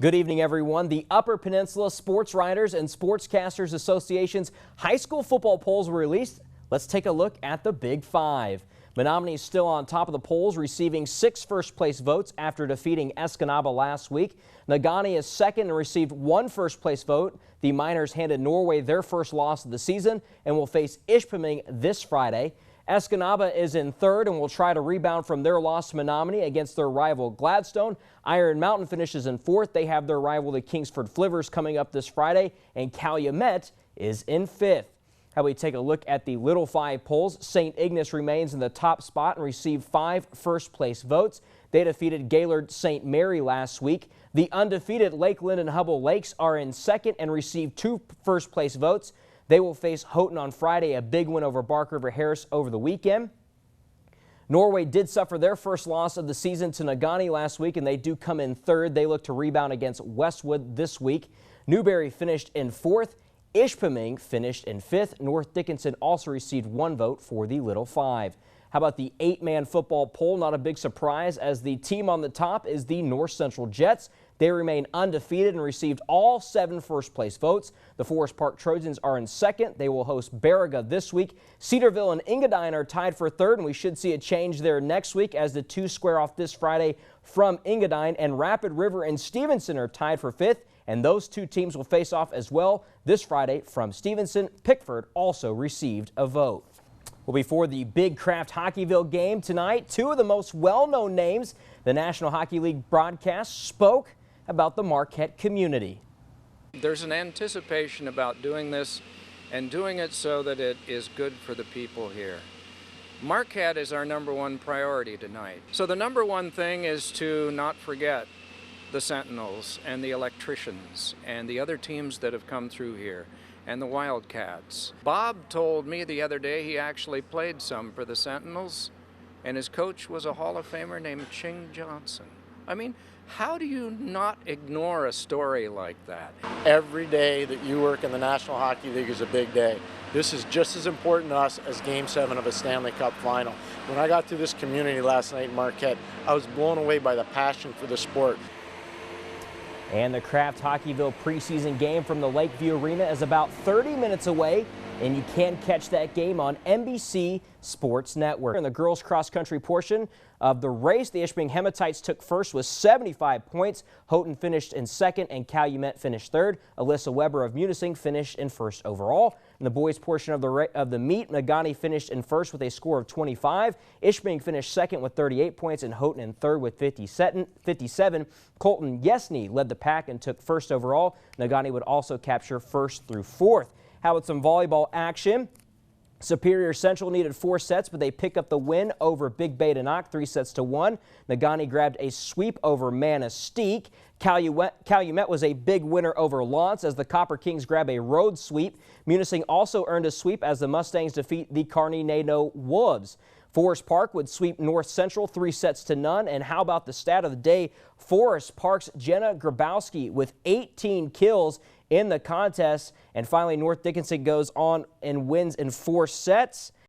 Good evening, everyone. The Upper Peninsula Sports Writers and Sportscasters Association's high school football polls were released. Let's take a look at the Big Five. Menominee is still on top of the polls, receiving 6 first-place votes after defeating Escanaba last week. Negaunee is second and received 1 first-place vote. The Miners handed Norway their first loss of the season and will face Ishpeming this Friday. Escanaba is in third and will try to rebound from their loss to Menominee against their rival Gladstone. Iron Mountain finishes in fourth. They have their rival the Kingsford Flivvers coming up this Friday, and Calumet is in fifth. How we take a look at the Little Five polls. St. Ignace remains in the top spot and received 5 first-place votes. They defeated Gaylord St. Mary last week. The undefeated Lakeland and Hubble Lakes are in second and received 2 first-place votes. They will face Houghton on Friday, a big win over Bark River Harris over the weekend. Norway did suffer their first loss of the season to Negaunee last week, and they do come in third. They look to rebound against Westwood this week. Newberry finished in fourth. Ishpeming finished in fifth. North Dickinson also received 1 vote for the Little Five. How about the 8-man football poll? Not a big surprise, as the team on the top is the North Central Jets. They remain undefeated and received all 7 first-place votes. The Forest Park Trojans are in second. They will host Baraga this week. Cedarville and Engadine are tied for third, and we should see a change there next week as the 2 square off this Friday from Engadine. And Rapid River and Stevenson are tied for fifth, and those 2 teams will face off as well this Friday from Stevenson. Pickford also received a vote. Well, before the big Kraft Hockeyville game tonight, 2 of the most well-known names the National Hockey League broadcast spoke about the Marquette community. There's an anticipation about doing this and doing it so that it is good for the people here. Marquette is our #1 priority tonight. So the #1 thing is to not forget the Sentinels and the Electricians and the other teams that have come through here and the Wildcats. Bob told me the other day he actually played some for the Sentinels, and his coach was a Hall of Famer named Ching Johnson. I mean, how do you not ignore a story like that? Every day that you work in the National Hockey League is a big day. This is just as important to us as Game 7 of a Stanley Cup final. When I got to this community last night in Marquette, I was blown away by the passion for the sport. And the Kraft Hockeyville preseason game from the Lakeview Arena is about 30 minutes away, and you can catch that game on NBC Sports Network. In the girls cross-country portion of the race, the Ishpeming Hematites took first with 75 points. Houghton finished in second, and Calumet finished third. Alyssa Weber of Munising finished in first overall. In the boys portion of the meet, Negaunee finished in first with a score of 25. Ishpeming finished second with 38 points, and Houghton in third with 57. Colton Yesney led the pack and took first overall. Negaunee would also capture first through fourth. How about some volleyball action? Superior Central needed 4 sets, but they pick up the win over Big Bay to knock 3-1. Negaunee grabbed a sweep over Manistee. Calumet was a big winner over Lawrence as the Copper Kings grab a road sweep. Munising also earned a sweep as the Mustangs defeat the Carnegie Wolves. Forest Park would sweep North Central 3-0. And how about the stat of the day? Forest Park's Jenna Grabowski with 18 kills in the contest. And finally, North Dickinson goes on and wins in 4 sets.